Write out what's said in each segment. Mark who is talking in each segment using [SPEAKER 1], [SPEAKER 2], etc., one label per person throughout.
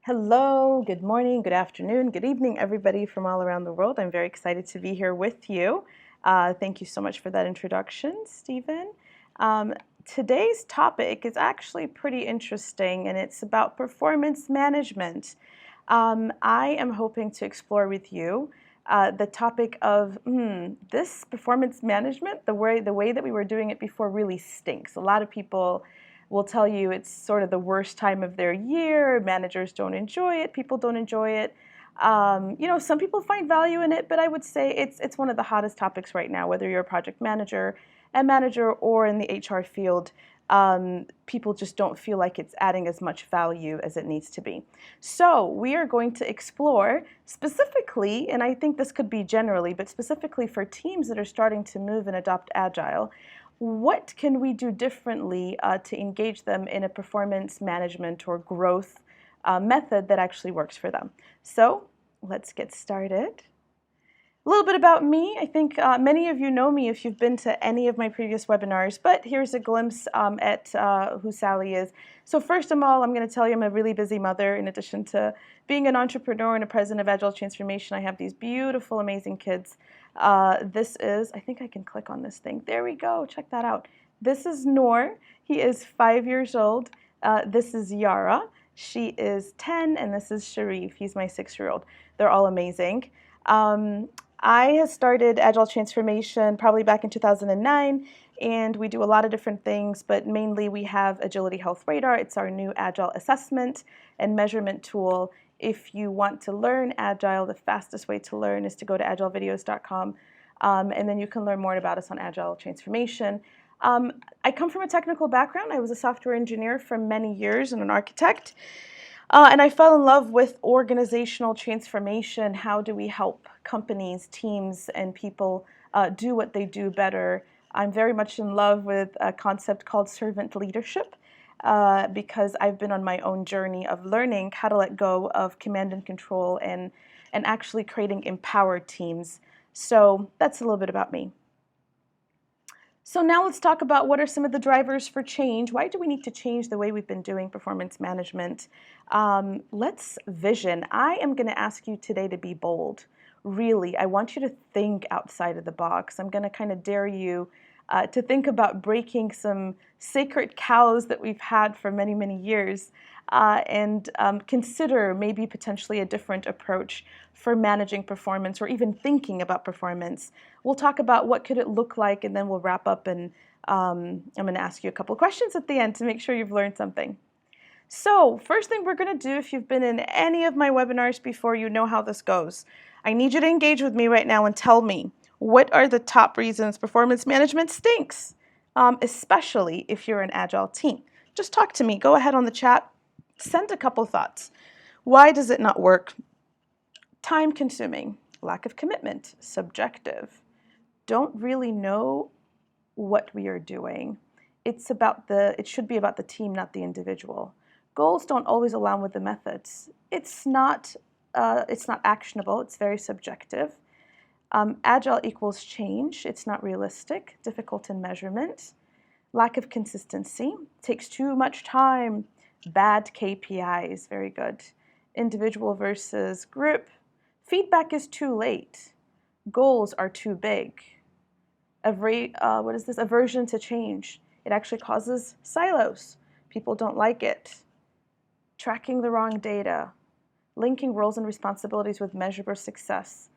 [SPEAKER 1] Hello, good morning, good afternoon, good evening, everybody from all around the world. I'm very excited to be here with you. Thank you so much for that introduction, Stephen. Today's topic is actually pretty interesting, and it's about performance management. I am hoping to explore with you the topic of this performance management, the way that we were doing it before really stinks. A lot of people will tell you it's sort of the worst time of their year. Managers don't enjoy it. People don't enjoy it. Some people find value in it, but I would say it's one of the hottest topics right now. Whether you're a project manager, a manager, or in the HR field, people just don't feel like it's adding as much value as it needs to be. So we are going to explore specifically, and I think this could be generally, but specifically for teams that are starting to move and adopt Agile, what can we do differently to engage them in a performance management or growth method that actually works for them? So let's get started. A little bit about me. I think many of you know me if you've been to any of my previous webinars, but here's a glimpse at who Sally is. So first of all, I'm going to tell you I'm a really busy mother. In addition to being an entrepreneur and a president of Agile Transformation, I have these beautiful, amazing kids. This is, I think I can click on this thing. There we go. Check that out. This is Noor. He is 5 years old. This is Yara. She is 10, and this is Sharif. He's my 6-year-old. They're all amazing. I have started Agile Transformation probably back in 2009, and we do a lot of different things, but mainly we have Agility Health Radar. It's our new Agile assessment and measurement tool. If you want to learn Agile, the fastest way to learn is to go to agilevideos.com, and then you can learn more about us on Agile Transformation. I come from a technical background. I was a software engineer for many years and an architect. And I fell in love with organizational transformation. How do we help companies, teams, and people do what they do better? I'm very much in love with a concept called servant leadership because I've been on my own journey of learning how to let go of command and control and actually creating empowered teams. So that's a little bit about me. So now let's talk about what are some of the drivers for change. Why do we need to change the way we've been doing performance management? Let's vision. I am going to ask you today to be bold. Really, I want you to think outside of the box. I'm going to kind of dare you to think about breaking some sacred cows that we've had for many, many years and consider maybe potentially a different approach for managing performance or even thinking about performance. We'll talk about what could it look like, and then we'll wrap up, and I'm going to ask you a couple of questions at the end to make sure you've learned something. So first thing we're going to do, if you've been in any of my webinars before, you know how this goes. I need you to engage with me right now and tell me, what are the top reasons performance management stinks, especially if you're an Agile team? Just talk to me. Go ahead on the chat. Send a couple thoughts. Why does it not work? Time consuming, lack of commitment, subjective, don't really know what we are doing. It should be about the team, not the individual. Goals don't always align with the methods. It's not actionable. It's very subjective. Agile equals change. It's not realistic. Difficult in measurement. Lack of consistency. Takes too much time. Bad KPIs. Very good. Individual versus group. Feedback is too late. Goals are too big. Aversion to change. It actually causes silos. People don't like it. Tracking the wrong data. Linking roles and responsibilities with measurable success.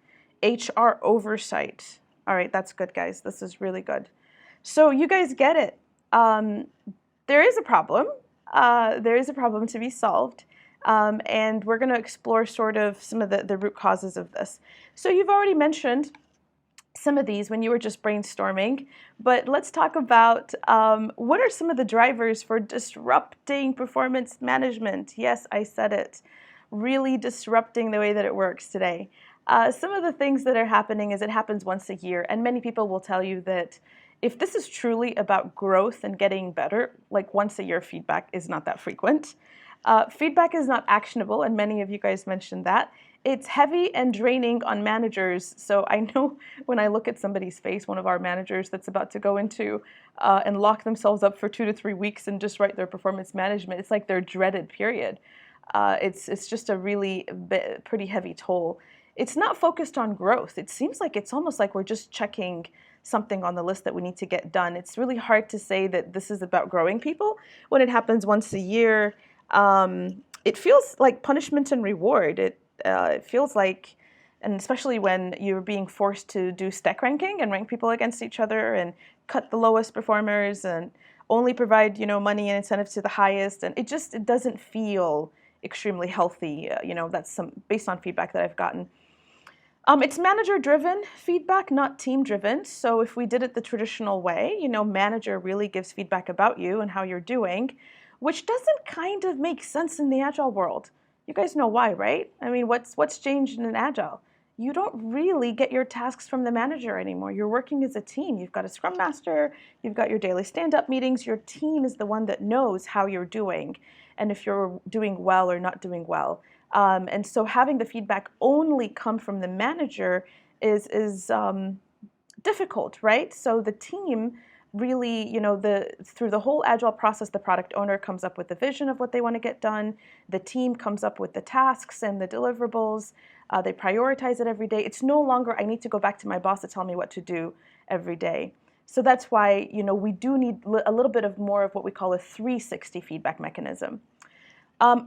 [SPEAKER 1] HR oversight. All right, that's good, guys. This is really good. So you guys get it. There is a problem. There is a problem to be solved. And we're going to explore sort of some of the root causes of this. So you've already mentioned some of these when you were just brainstorming, but let's talk about what are some of the drivers for disrupting performance management? Yes, I said it. Really disrupting the way that it works today. Some of the things that are happening is it happens once a year, and many people will tell you that if this is truly about growth and getting better, like once a year feedback is not that frequent. Feedback is not actionable, and many of you guys mentioned that. It's heavy and draining on managers. So I know when I look at somebody's face, one of our managers that's about to go into and lock themselves up for 2 to 3 weeks and just write their performance management, it's like their dreaded period. It's just a really pretty heavy toll. It's not focused on growth. It seems like it's almost like we're just checking something on the list that we need to get done. It's really hard to say that this is about growing people when it happens once a year. It feels like punishment and reward. It feels like, and especially when you're being forced to do stack ranking and rank people against each other and cut the lowest performers and only provide money and incentives to the highest, and it doesn't feel extremely healthy. That's some based on feedback that I've gotten. It's manager-driven feedback, not team-driven. So if we did it the traditional way, manager really gives feedback about you and how you're doing, which doesn't kind of make sense in the Agile world. You guys know why, right? I mean, what's changed in Agile? You don't really get your tasks from the manager anymore. You're working as a team. You've got a scrum master, you've got your daily stand-up meetings. Your team is the one that knows how you're doing and if you're doing well or not doing well. And so having the feedback only come from the manager is difficult, right? So the team really, through the whole Agile process, the product owner comes up with the vision of what they want to get done. The team comes up with the tasks and the deliverables. They prioritize it every day. It's no longer, I need to go back to my boss to tell me what to do every day. So that's why, we do need a little bit of more of what we call a 360 feedback mechanism.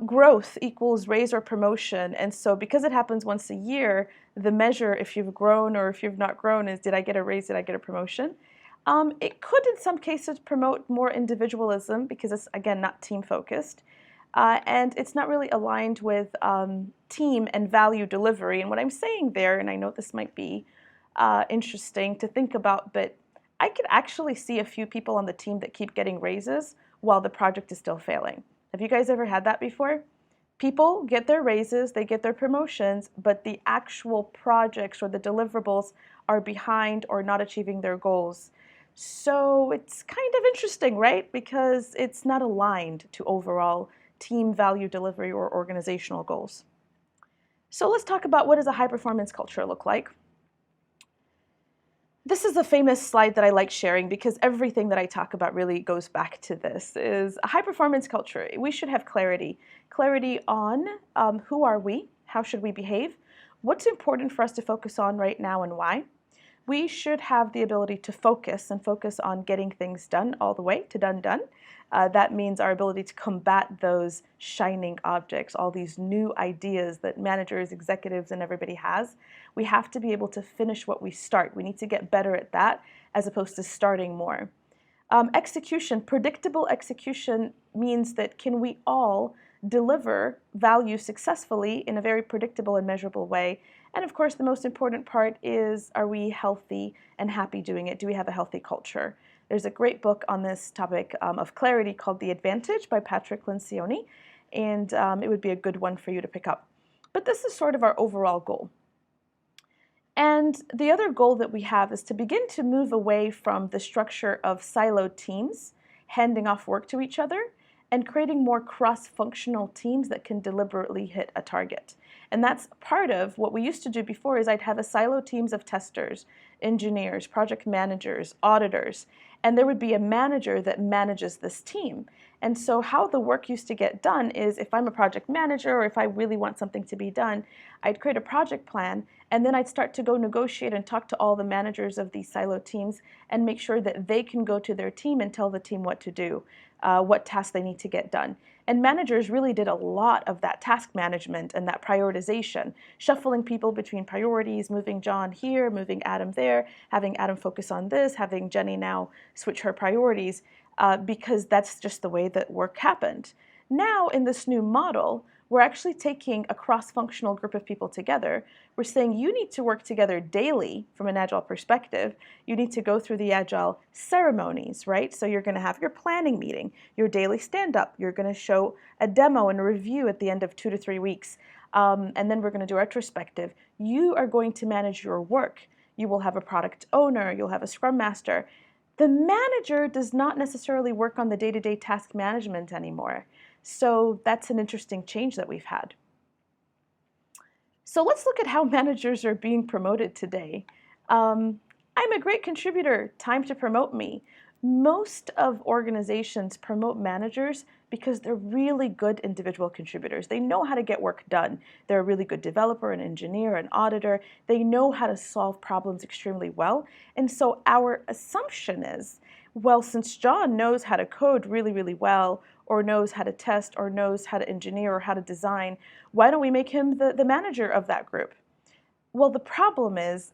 [SPEAKER 1] Growth equals raise or promotion. And so because it happens once a year, the measure, if you've grown or if you've not grown, is did I get a raise, did I get a promotion? It could in some cases promote more individualism because it's, again, not team focused. And it's not really aligned with team and value delivery. And what I'm saying there, and I know this might be interesting to think about, but I could actually see a few people on the team that keep getting raises while the project is still failing. Have you guys ever had that before? People get their raises, they get their promotions, but the actual projects or the deliverables are behind or not achieving their goals. So it's kind of interesting, right? Because it's not aligned to overall team value delivery or organizational goals. So let's talk about what does a high performance culture look like. This is a famous slide that I like sharing because everything that I talk about really goes back to this, is a high performance culture. We should have clarity. Clarity on who are we, how should we behave, what's important for us to focus on right now and why. We should have the ability to focus on getting things done all the way to done. That means our ability to combat those shining objects, all these new ideas that managers, executives, and everybody has. We have to be able to finish what we start. We need to get better at that as opposed to starting more. Execution, predictable execution means that can we all deliver value successfully in a very predictable and measurable way. And of course, the most important part is, are we healthy and happy doing it? Do we have a healthy culture? There's a great book on this topic of clarity called The Advantage by Patrick Lencioni, and it would be a good one for you to pick up. But this is sort of our overall goal. And the other goal that we have is to begin to move away from the structure of siloed teams, handing off work to each other, and creating more cross-functional teams that can deliberately hit a target. And that's part of what we used to do before. Is I'd have a silo teams of testers, engineers, project managers, auditors, and there would be a manager that manages this team. And so how the work used to get done is, if I'm a project manager or if I really want something to be done, I'd create a project plan, and then I'd start to go negotiate and talk to all the managers of these silo teams and make sure that they can go to their team and tell the team what to do, what tasks they need to get done. And managers really did a lot of that task management and that prioritization, shuffling people between priorities, moving John here, moving Adam there, having Adam focus on this, having Jenny now switch her priorities, because that's just the way that work happened. Now, in this new model, we're actually taking a cross-functional group of people together. We're saying you need to work together daily from an Agile perspective. You need to go through the Agile ceremonies, right? So you're going to have your planning meeting, your daily stand-up. You're going to show a demo and a review at the end of 2 to 3 weeks. And then we're going to do a retrospective. You are going to manage your work. You will have a product owner. You'll have a scrum master. The manager does not necessarily work on the day-to-day task management anymore. So that's an interesting change that we've had. So let's look at how managers are being promoted today. I'm a great contributor, time to promote me. Most of organizations promote managers because they're really good individual contributors. They know how to get work done. They're a really good developer, an engineer, an auditor. They know how to solve problems extremely well. And so our assumption is, well, since John knows how to code really, really well, or knows how to test, or knows how to engineer, or how to design, why don't we make him the manager of that group? Well, the problem is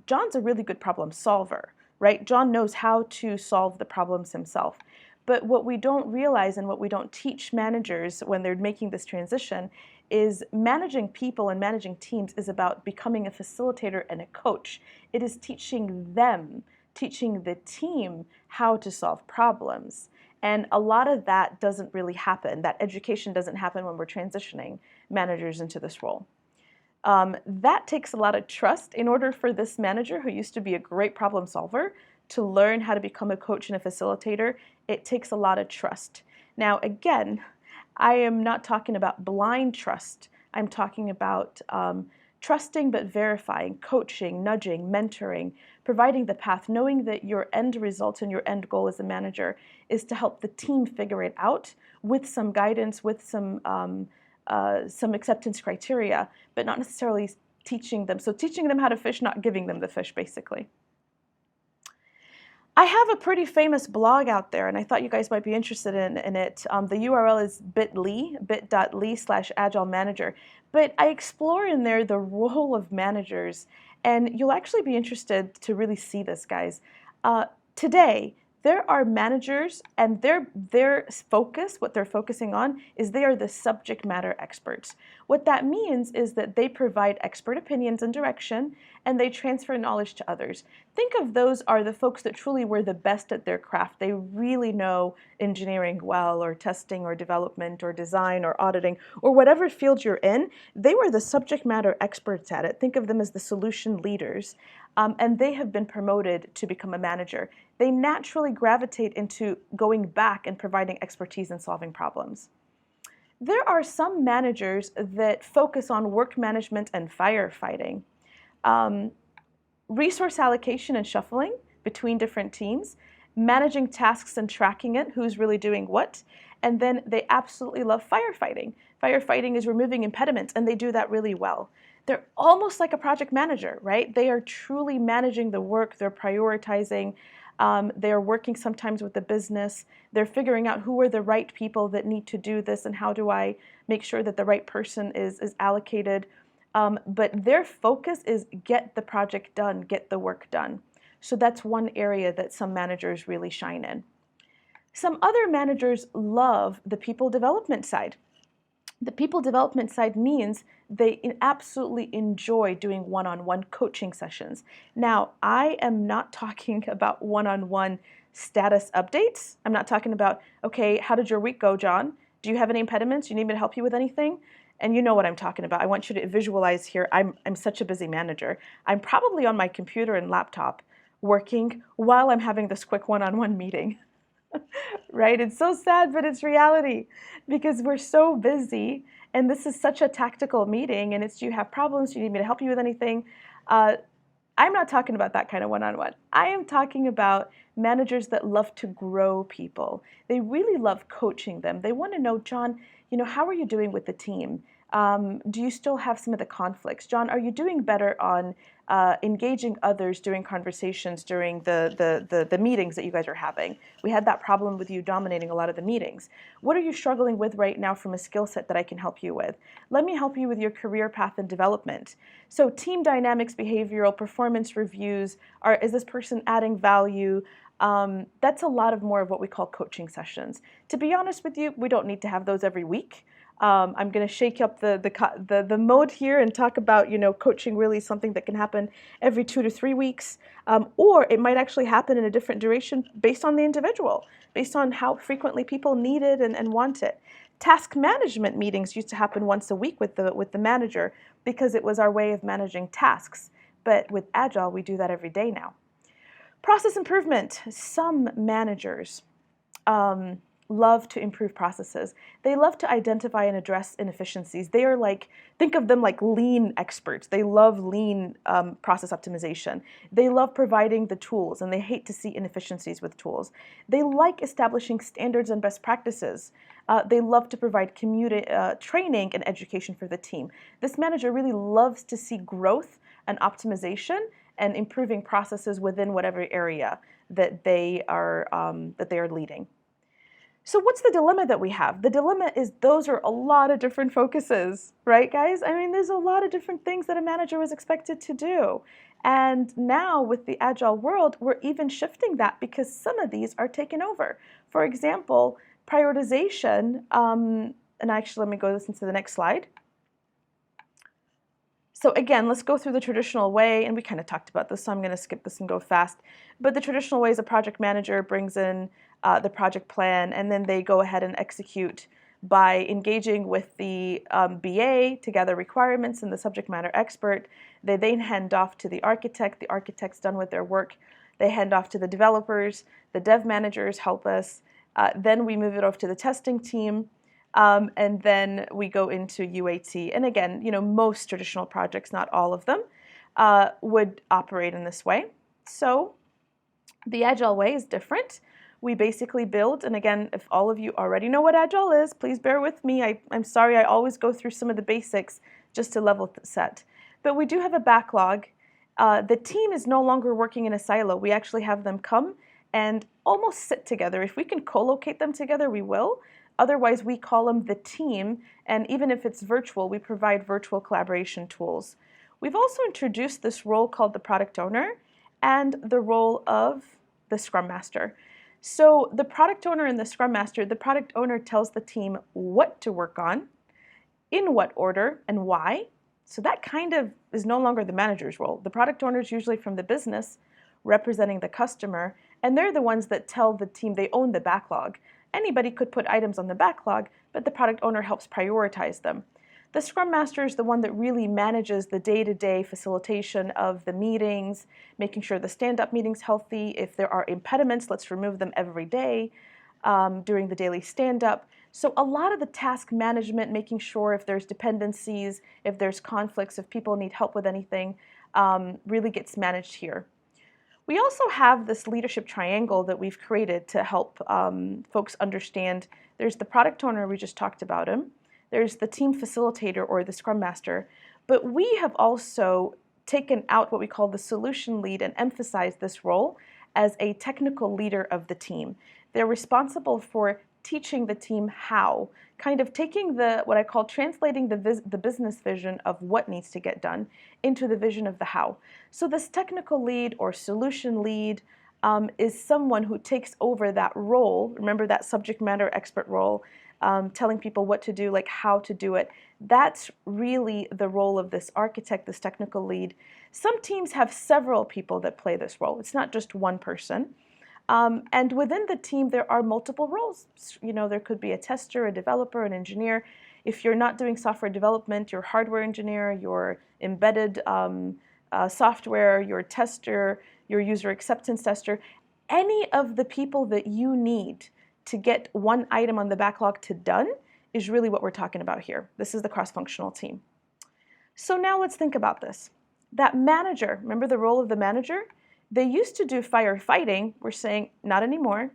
[SPEAKER 1] John's a really good problem solver, right? John knows how to solve the problems himself. But what we don't realize and what we don't teach managers when they're making this transition is managing people and managing teams is about becoming a facilitator and a coach. It is teaching them, teaching the team how to solve problems. And a lot of that doesn't really happen. That education doesn't happen when we're transitioning managers into this role. That takes a lot of trust in order for this manager, who used to be a great problem solver, to learn how to become a coach and a facilitator. It takes a lot of trust. Now, again, I am not talking about blind trust. I'm talking about trusting but verifying, coaching, nudging, mentoring, providing the path, knowing that your end result and your end goal as a manager is to help the team figure it out with some guidance, with some acceptance criteria, but not necessarily teaching them. So teaching them how to fish, not giving them the fish, basically. I have a pretty famous blog out there, and I thought you guys might be interested in it. The URL is bit.ly/Agile Manager. But I explore in there the role of managers, and you'll actually be interested to really see this, guys. Today, there are managers, and their focus, what they're focusing on, is they are the subject matter experts. What that means is that they provide expert opinions and direction, and they transfer knowledge to others. Think of those are the folks that truly were the best at their craft. They really know engineering well, or testing, or development, or design, or auditing, or whatever field you're in. They were the subject matter experts at it. Think of them as the solution leaders. And they have been promoted to become a manager. They naturally gravitate into going back and providing expertise in solving problems. There are some managers that focus on work management and firefighting, resource allocation and shuffling between different teams, managing tasks and tracking it, who's really doing what, and then they absolutely love firefighting. Firefighting is removing impediments, and they do that really well. They're almost like a project manager, right? They are truly managing the work, they're prioritizing, they're working sometimes with the business, they're figuring out who are the right people that need to do this and how do I make sure that the right person is allocated. But their focus is get the project done, get the work done. So that's one area that some managers really shine in. Some other managers love the people development side. The people development side means they absolutely enjoy doing one-on-one coaching sessions. Now, I am not talking about one-on-one status updates. I'm not talking about, okay, how did your week go, John? Do you have any impediments? You need me to help you with anything? And you know what I'm talking about. I want you to visualize here. I'm such a busy manager. I'm probably on my computer and laptop working while I'm having this quick one-on-one meeting. Right? It's so sad, but it's reality because we're so busy and this is such a tactical meeting and it's, do you have problems? Do you need me to help you with anything? I'm not talking about that kind of one-on-one. I am talking about managers that love to grow people. They really love coaching them. They want to know, John, how are you doing with the team? Do you still have some of the conflicts? John, are you doing better on engaging others during conversations during the meetings that you guys are having? We had that problem with you dominating a lot of the meetings. What are you struggling with right now from a skill set that I can help you with? Let me help you with your career path and development. So team dynamics, behavioral, performance reviews, is this person adding value? That's a lot of more of what we call coaching sessions. To be honest with you, we don't need to have those every week. I'm going to shake up the mode here and talk about, coaching really is something that can happen every 2 to 3 weeks, or it might actually happen in a different duration based on the individual, based on how frequently people need it and want it. Task management meetings used to happen once a week with the manager because it was our way of managing tasks. But with Agile, we do that every day now. Process improvement. Some managers love to improve processes. They love to identify and address inefficiencies. They are like, think of them like lean experts. They love lean process optimization. They love providing the tools, and they hate to see inefficiencies with tools. They like establishing standards and best practices. They love to provide training and education for the team. This manager really loves to see growth and optimization and improving processes within whatever area that they are leading. So what's the dilemma that we have? The dilemma is those are a lot of different focuses, right, guys? I mean, there's a lot of different things that a manager was expected to do. And now with the Agile world, we're even shifting that because some of these are taken over. For example, prioritization, and actually let me go listen to the next slide. So again, let's go through the traditional way, and we kind of talked about this, so I'm going to skip this and go fast. But the traditional way is a project manager brings in the project plan, and then they go ahead and execute by engaging with the BA to gather requirements and the subject matter expert. They then hand off to the architect's done with their work. They hand off to the developers, the dev managers help us. Then we move it off to the testing team. And then we go into UAT. And again, most traditional projects, not all of them, would operate in this way. So the Agile way is different. We basically build, and again, if all of you already know what Agile is, please bear with me. I'm sorry, I always go through some of the basics just to level set. But we do have a backlog. The team is no longer working in a silo. We actually have them come and almost sit together. If we can co-locate them together, we will. Otherwise, we call them the team, and even if it's virtual, we provide virtual collaboration tools. We've also introduced this role called the product owner and the role of the Scrum Master. So the product owner and the Scrum Master, the product owner tells the team what to work on, in what order, and why. So that kind of is no longer the manager's role. The product owner is usually from the business, representing the customer, and they're the ones that tell the team they own the backlog. Anybody could put items on the backlog, but the product owner helps prioritize them. The Scrum Master is the one that really manages the day-to-day facilitation of the meetings, making sure the stand-up meeting's healthy. If there are impediments, let's remove them every day during the daily stand-up. So a lot of the task management, making sure if there's dependencies, if there's conflicts, if people need help with anything, really gets managed here. We also have this leadership triangle that we've created to help folks understand. There's the product owner, we just talked about him. There's the team facilitator or the Scrum Master. But we have also taken out what we call the solution lead and emphasized this role as a technical leader of the team. They're responsible for teaching the team how, kind of taking what I call translating the business vision of what needs to get done into the vision of the how. So this technical lead or solution lead is someone who takes over that role. Remember that subject matter expert role, telling people what to do, like how to do it. That's really the role of this architect, this technical lead. Some teams have several people that play this role. It's not just one person. And within the team, there are multiple roles. There could be a tester, a developer, an engineer. If you're not doing software development, your hardware engineer, your embedded software, your tester, your user acceptance tester, any of the people that you need to get one item on the backlog to done is really what we're talking about here. This is the cross-functional team. So now let's think about this. That manager, remember the role of the manager? They used to do firefighting, we're saying not anymore.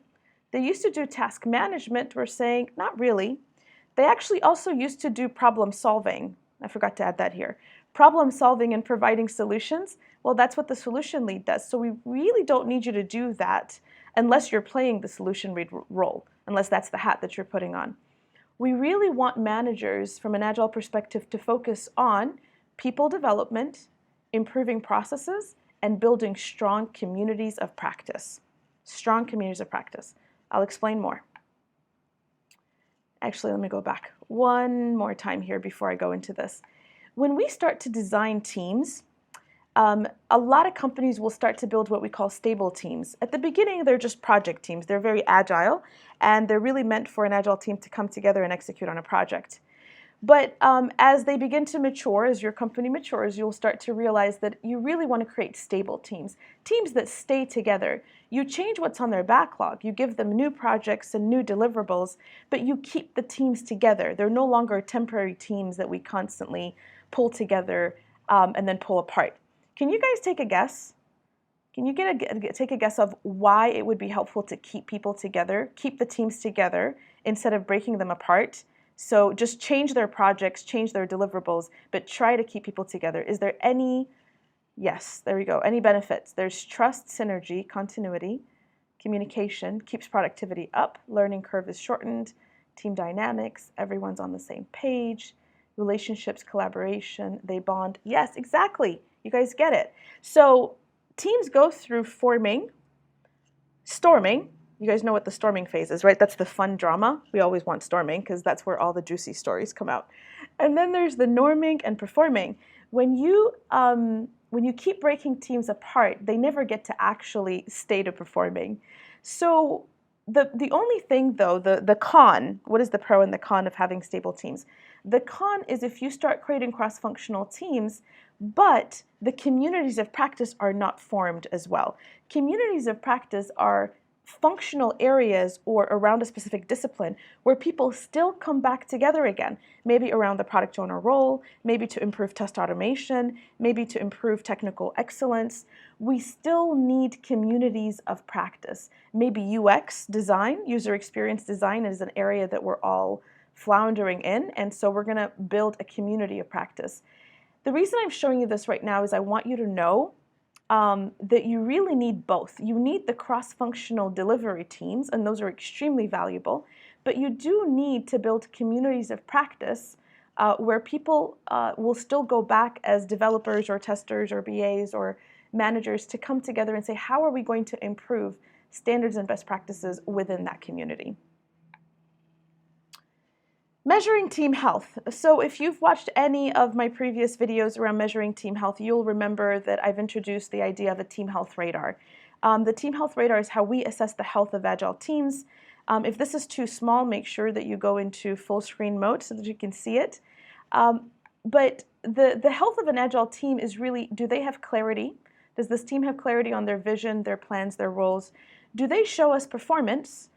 [SPEAKER 1] They used to do task management, we're saying not really. They actually also used to do problem solving. I forgot to add that here. Problem solving and providing solutions, well, that's what the solution lead does. So we really don't need you to do that unless you're playing the solution lead role, unless that's the hat that you're putting on. We really want managers from an Agile perspective to focus on people development, improving processes, and building strong communities of practice. Strong communities of practice. I'll explain more. Actually, let me go back one more time here before I go into this. When we start to design teams, a lot of companies will start to build what we call stable teams. At the beginning, they're just project teams. They're very agile, and they're really meant for an Agile team to come together and execute on a project. But as they begin to mature, as your company matures, you'll start to realize that you really want to create stable teams, teams that stay together. You change what's on their backlog. You give them new projects and new deliverables, but you keep the teams together. They're no longer temporary teams that we constantly pull together and then pull apart. Can you guys take a guess? Can you take a guess of why it would be helpful to keep people together, keep the teams together instead of breaking them apart? So just change their projects, change their deliverables, but try to keep people together. Is there any, yes, there we go, any benefits? There's trust, synergy, continuity, communication, keeps productivity up, learning curve is shortened, team dynamics, everyone's on the same page, relationships, collaboration, they bond. Yes, exactly. You guys get it. So teams go through forming, storming. You guys know what the storming phase is, right? That's the fun drama. We always want storming because that's where all the juicy stories come out. And then there's the norming and performing. When you keep breaking teams apart, they never get to actually stay to performing. So the only thing though, the con, what is the pro and the con of having stable teams? The con is if you start creating cross-functional teams, but the communities of practice are not formed as well. Communities of practice are functional areas or around a specific discipline where people still come back together again, maybe around the product owner role, maybe to improve test automation, maybe to improve technical excellence. We still need communities of practice. Maybe UX design, user experience design, is an area that we're all floundering in, and so we're going to build a community of practice. The reason I'm showing you this right now is I want you to know that you really need both. You need the cross-functional delivery teams, and those are extremely valuable, but you do need to build communities of practice where people will still go back as developers or testers or BAs or managers to come together and say, how are we going to improve standards and best practices within that community? Measuring team health. So if you've watched any of my previous videos around measuring team health, you'll remember that I've introduced the idea of a team health radar. The team health radar is how we assess the health of Agile teams. If this is too small, make sure that you go into full screen mode so that you can see it. But the health of an Agile team is really, do they have clarity? Does this team have clarity on their vision, their plans, their roles? Do they show us performance?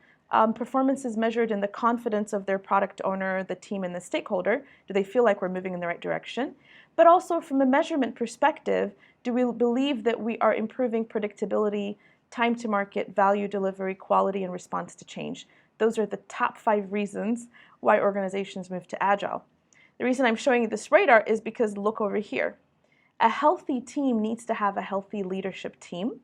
[SPEAKER 1] Performance is measured in the confidence of their product owner, the team, and the stakeholder. Do they feel like we're moving in the right direction? But also from a measurement perspective, do we believe that we are improving predictability, time to market, value delivery, quality, and response to change? Those are the top 5 reasons why organizations move to Agile. The reason I'm showing you this radar is because look over here. A healthy team needs to have a healthy leadership team.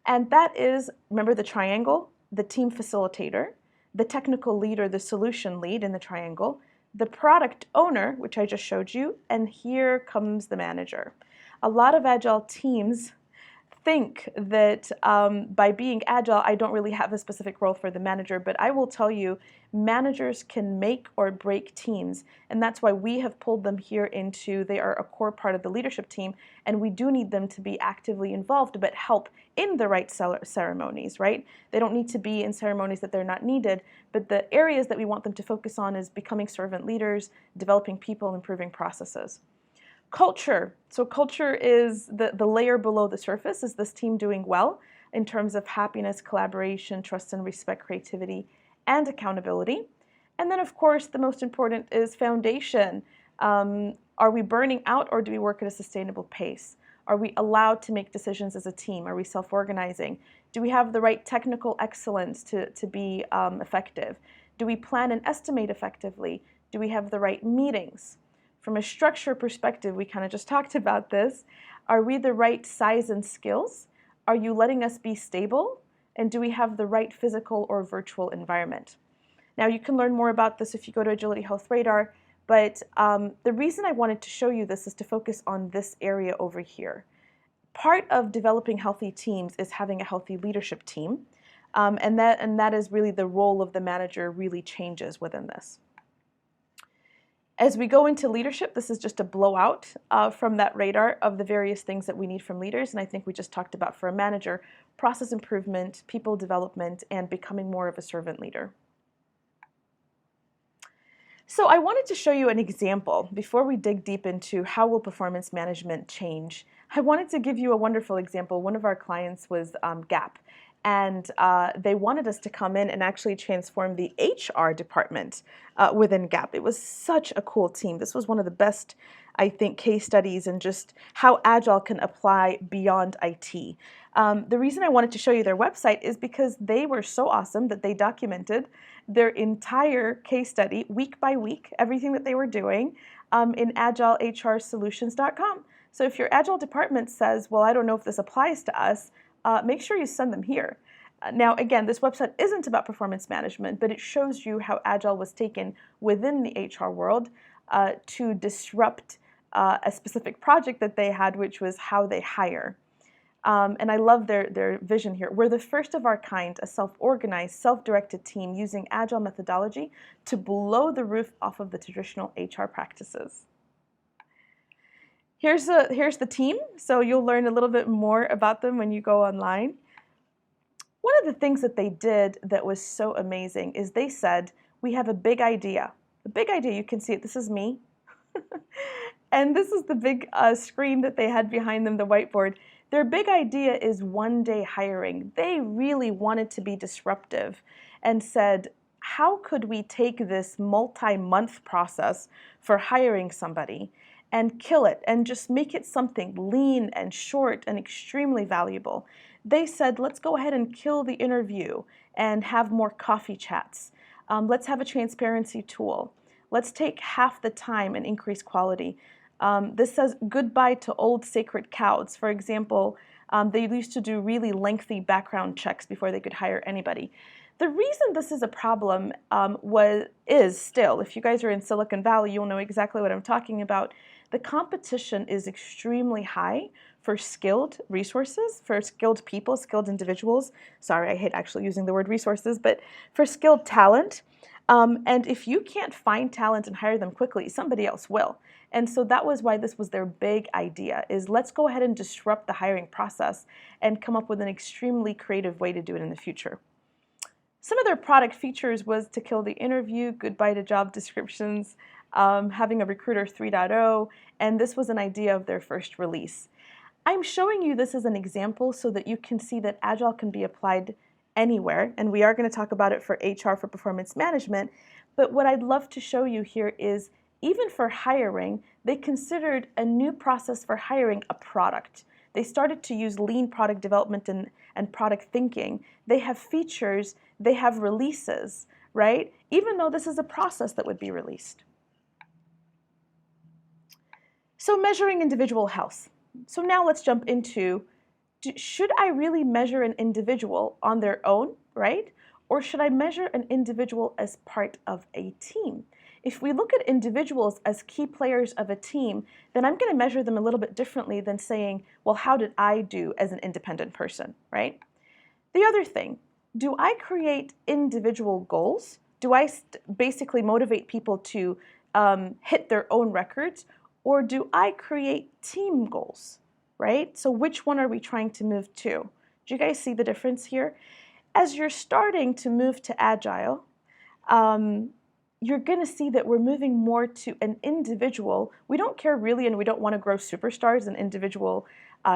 [SPEAKER 1] And that is, remember the triangle? The team facilitator, the technical leader, the solution lead in the triangle, the product owner, which I just showed you, and here comes the manager. A lot of Agile teams think that by being Agile, I don't really have a specific role for the manager, but I will tell you, managers can make or break teams, and that's why we have pulled them here into, they are a core part of the leadership team, and we do need them to be actively involved, but help in the right ceremonies, right? They don't need to be in ceremonies that they're not needed, but the areas that we want them to focus on is becoming servant leaders, developing people, improving processes. Culture. So culture is the layer below the surface. Is this team doing well in terms of happiness, collaboration, trust and respect, creativity, and accountability? And then, of course, the most important is foundation. Are we burning out or do we work at a sustainable pace? Are we allowed to make decisions as a team? Are we self-organizing? Do we have the right technical excellence to be effective? Do we plan and estimate effectively? Do we have the right meetings? From a structure perspective, we kind of just talked about this. Are we the right size and skills? Are you letting us be stable? And do we have the right physical or virtual environment? Now, you can learn more about this if you go to Agility Health Radar, but the reason I wanted to show you this is to focus on this area over here. Part of developing healthy teams is having a healthy leadership team, and that is really the role of the manager really changes within this. As we go into leadership, this is just a blowout from that radar of the various things that we need from leaders. And I think we just talked about for a manager, process improvement, people development, and becoming more of a servant leader. So I wanted to show you an example before we dig deep into how will performance management change. I wanted to give you a wonderful example. One of our clients was Gap, and they wanted us to come in and actually transform the HR department within Gap. It was such a cool team. This was one of the best, I think, case studies and just how Agile can apply beyond IT. The reason I wanted to show you their website is because they were so awesome that they documented their entire case study, week by week, everything that they were doing in agileHRsolutions.com. So if your Agile department says, well, I don't know if this applies to us, make sure you send them here. Now, again, this website isn't about performance management, but it shows you how Agile was taken within the HR world to disrupt a specific project that they had, which was how they hire. And I love their vision here. We're the first of our kind, a self-organized, self-directed team using Agile methodology to blow the roof off of the traditional HR practices. Here's the team, so you'll learn a little bit more about them when you go online. One of the things that they did that was so amazing is they said, we have a big idea. A big idea, you can see it, this is me. And this is the big screen that they had behind them, the whiteboard. Their big idea is one-day hiring. They really wanted to be disruptive and said, how could we take this multi-month process for hiring somebody and kill it and just make it something lean and short and extremely valuable? They said, let's go ahead and kill the interview and have more coffee chats. Let's have a transparency tool. Let's take half the time and increase quality. This says goodbye to old sacred cows. For example, they used to do really lengthy background checks before they could hire anybody. The reason this is a problem is still, if you guys are in Silicon Valley, you'll know exactly what I'm talking about. The competition is extremely high for skilled resources, for skilled people, skilled individuals. Sorry, I hate actually using the word resources, but for skilled talent. And if you can't find talent and hire them quickly, somebody else will. And so that was why this was their big idea, is let's go ahead and disrupt the hiring process and come up with an extremely creative way to do it in the future. Some of their product features was to kill the interview, goodbye to job descriptions, having a recruiter 3.0, and this was an idea of their first release. I'm showing you this as an example so that you can see that Agile can be applied anywhere, and we are going to talk about it for HR, for performance management, but what I'd love to show you here is even for hiring, they considered a new process for hiring a product. They started to use lean product development and product thinking. They have features, they have releases, right? Even though this is a process that would be released. So measuring individual health. So now let's jump into, should I really measure an individual on their own, right? Or should I measure an individual as part of a team? If we look at individuals as key players of a team, then I'm going to measure them a little bit differently than saying, well, how did I do as an independent person, right? The other thing, do I create individual goals? Do I basically motivate people to hit their own records? Or do I create team goals, right? So which one are we trying to move to? Do you guys see the difference here? As you're starting to move to Agile, you're going to see that we're moving more to an individual. We don't care really, and we don't want to grow superstars and individual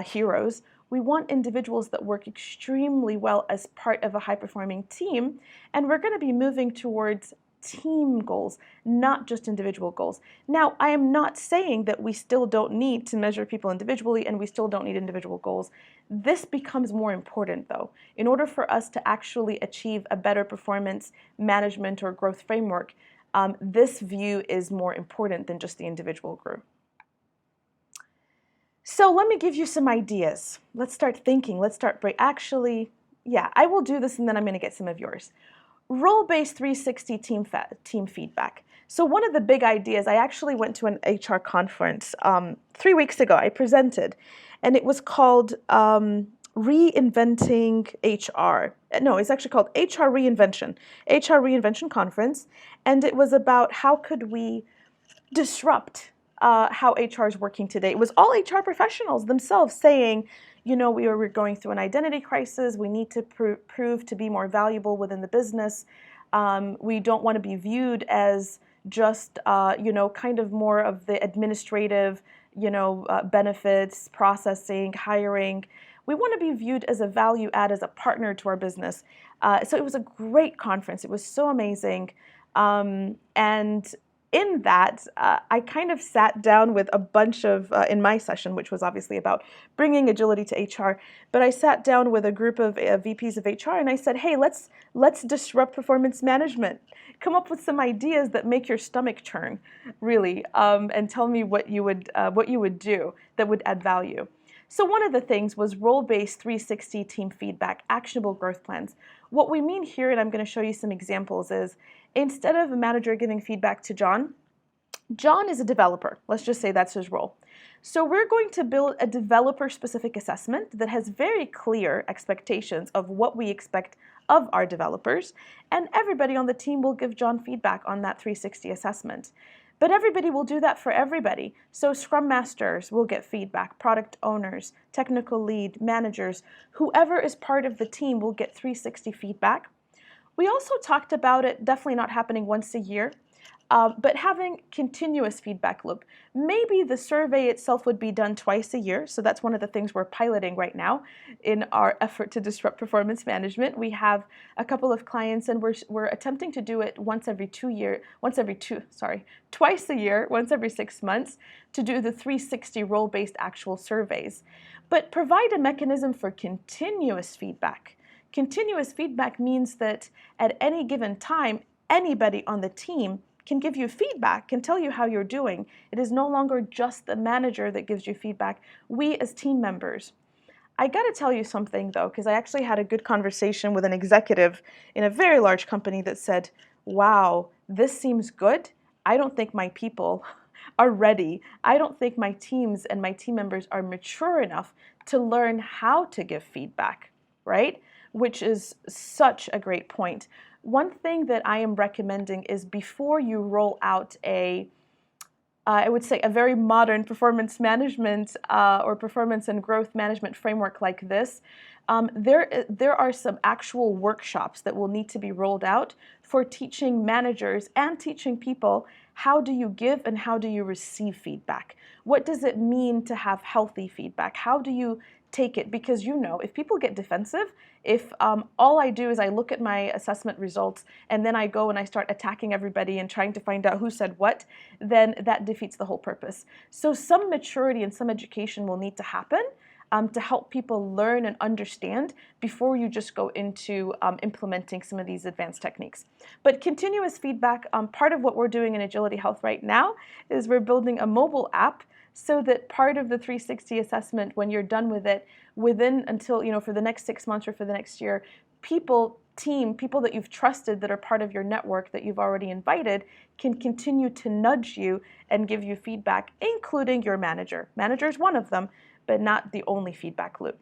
[SPEAKER 1] heroes. We want individuals that work extremely well as part of a high-performing team, and we're going to be moving towards team goals, not just individual goals. Now, I am not saying that we still don't need to measure people individually and we still don't need individual goals. This becomes more important, though. In order for us to actually achieve a better performance management or growth framework, this view is more important than just the individual group. So let me give you some ideas. Let's start thinking. Let's start actually, yeah, I will do this and then I'm going to get some of yours. Role-based 360 team feedback. So one of the big ideas, I actually went to an HR conference 3 weeks ago. I presented, and it was called Reinventing HR. No, it's actually called HR Reinvention Conference, and it was about how could we disrupt how HR is working today. It was all HR professionals themselves saying, you know, we're going through an identity crisis. We need to prove to be more valuable within the business. We don't want to be viewed as just, kind of more of the administrative, benefits, processing, hiring. We want to be viewed as a value add, as a partner to our business. So it was a great conference. It was so amazing. And in that, I kind of sat down with a bunch of, in my session, which was obviously about bringing agility to HR, but I sat down with a group of VPs of HR and I said, hey, let's disrupt performance management. Come up with some ideas that make your stomach churn, really, and tell me what you would do that would add value. So one of the things was role-based 360 team feedback, actionable growth plans. What we mean here, and I'm going to show you some examples, is instead of a manager giving feedback to John is a developer. Let's just say that's his role. So we're going to build a developer-specific assessment that has very clear expectations of what we expect of our developers, and everybody on the team will give John feedback on that 360 assessment. But everybody will do that for everybody. So Scrum Masters will get feedback, product owners, technical lead, managers, whoever is part of the team will get 360 feedback. We also talked about it definitely not happening once a year, but having continuous feedback loop. Maybe the survey itself would be done twice a year. So that's one of the things we're piloting right now in our effort to disrupt performance management. We have a couple of clients and we're attempting to do it twice a year, once every 6 months, to do the 360 role-based actual surveys. But provide a mechanism for continuous feedback. Continuous feedback means that at any given time, anybody on the team can give you feedback, can tell you how you're doing. It is no longer just the manager that gives you feedback. We as team members. I got to tell you something though, because I actually had a good conversation with an executive in a very large company that said, wow, this seems good. I don't think my people are ready. I don't think my teams and my team members are mature enough to learn how to give feedback, right? Which is such a great point. One thing that I am recommending is before you roll out I would say a very modern performance management or performance and growth management framework like this, there are some actual workshops that will need to be rolled out for teaching managers and teaching people how do you give and how do you receive feedback. What does it mean to have healthy feedback? How do you take it? Because if people get defensive, if all I do is I look at my assessment results and then I go and I start attacking everybody and trying to find out who said what, then that defeats the whole purpose. So some maturity and some education will need to happen to help people learn and understand before you just go into implementing some of these advanced techniques. But continuous feedback, part of what we're doing in Agility Health right now is we're building a mobile app so that part of the 360 assessment, when you're done with it, until, for the next 6 months or for the next year, people that you've trusted that are part of your network that you've already invited can continue to nudge you and give you feedback, including your manager. Manager is one of them, but not the only feedback loop.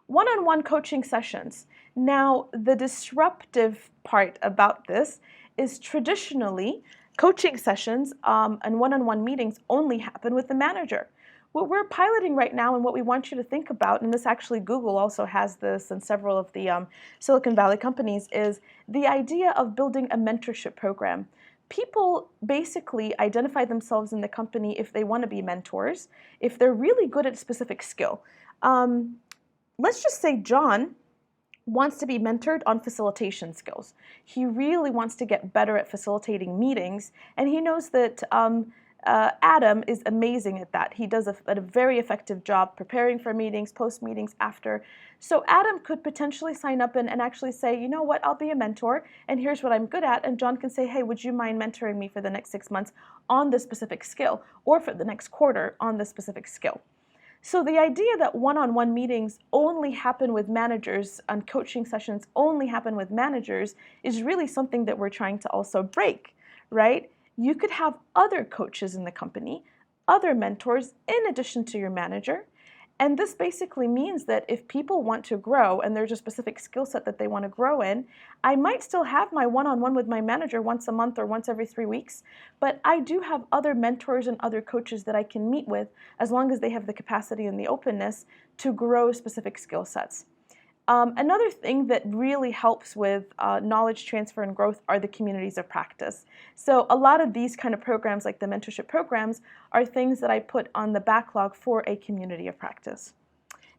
[SPEAKER 1] One-on-one coaching sessions. Now, the disruptive part about this is traditionally coaching sessions and one-on-one meetings only happen with the manager. What we're piloting right now and what we want you to think about, and this actually Google also has this and several of the Silicon Valley companies, is the idea of building a mentorship program. People basically identify themselves in the company if they want to be mentors, if they're really good at a specific skill. Let's just say John wants to be mentored on facilitation skills. He really wants to get better at facilitating meetings, and he knows that Adam is amazing at that. He does a very effective job preparing for meetings, post meetings, after. So Adam could potentially sign up and actually say, you know what, I'll be a mentor, and here's what I'm good at. And John can say, hey, would you mind mentoring me for the next 6 months on this specific skill, or for the next quarter on this specific skill? So the idea that one-on-one meetings only happen with managers and coaching sessions only happen with managers is really something that we're trying to also break, right? You could have other coaches in the company, other mentors in addition to your manager. And this basically means that if people want to grow and there's a specific skill set that they want to grow in, I might still have my one-on-one with my manager once a month or once every 3 weeks, but I do have other mentors and other coaches that I can meet with as long as they have the capacity and the openness to grow specific skill sets. Another thing that really helps with knowledge transfer and growth are the communities of practice. So a lot of these kind of programs, like the mentorship programs, are things that I put on the backlog for a community of practice.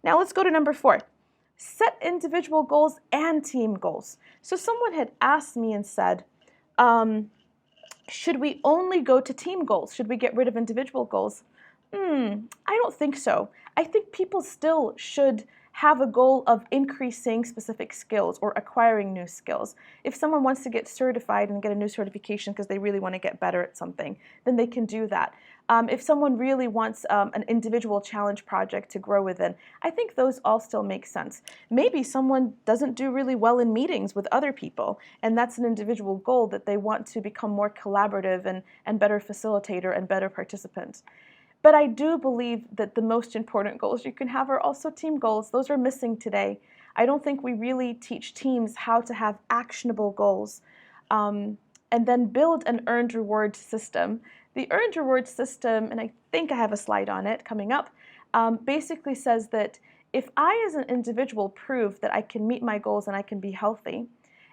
[SPEAKER 1] Now let's go to number 4. Set individual goals and team goals. So someone had asked me and said, should we only go to team goals? Should we get rid of individual goals? I don't think so. I think people still should have a goal of increasing specific skills or acquiring new skills. If someone wants to get certified and get a new certification because they really want to get better at something, then they can do that. If someone really wants an individual challenge project to grow within, I think those all still make sense. Maybe someone doesn't do really well in meetings with other people, and that's an individual goal that they want to become more collaborative and better facilitator and better participant. But I do believe that the most important goals you can have are also team goals. Those are missing today. I don't think we really teach teams how to have actionable goals and then build an earned reward system. The earned reward system, and I think I have a slide on it coming up, basically says that if I as an individual prove that I can meet my goals and I can be healthy,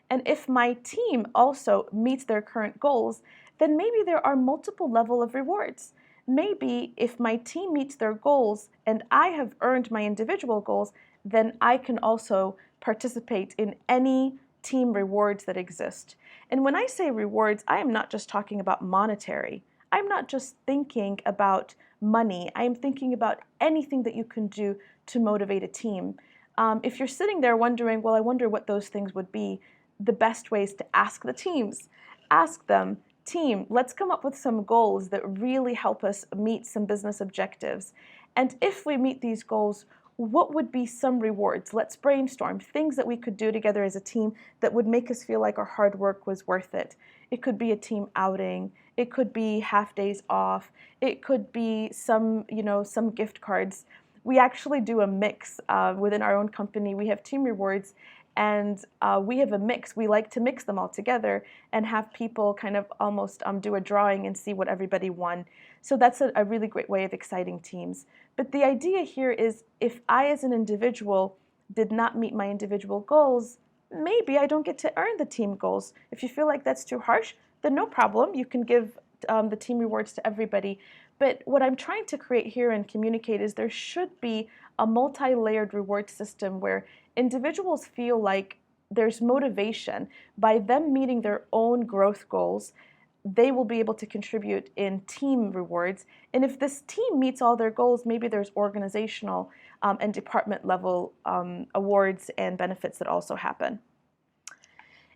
[SPEAKER 1] and if my team also meets their current goals, then maybe there are multiple levels of rewards. Maybe if my team meets their goals and I have earned my individual goals, then I can also participate in any team rewards that exist. And when I say rewards, I am not just talking about monetary. I'm not just thinking about money. I am thinking about anything that you can do to motivate a team. If you're sitting there wondering, well, I wonder what those things would be, the best way is to ask the teams. Ask them, team, let's come up with some goals that really help us meet some business objectives. And if we meet these goals, what would be some rewards? Let's brainstorm things that we could do together as a team that would make us feel like our hard work was worth it. It could be a team outing. It could be half days off. It could be some gift cards. We actually do a mix within our own company. We have team rewards, and we have a mix. We like to mix them all together and have people kind of almost do a drawing and see what everybody won. So that's a really great way of exciting teams. But the idea here is if I as an individual did not meet my individual goals, maybe I don't get to earn the team goals. If you feel like that's too harsh, then no problem. You can give the team rewards to everybody. But what I'm trying to create here and communicate is there should be a multi-layered reward system where individuals feel like there's motivation by them meeting their own growth goals. They will be able to contribute in team rewards. And if this team meets all their goals, maybe there's organizational and department level awards and benefits that also happen.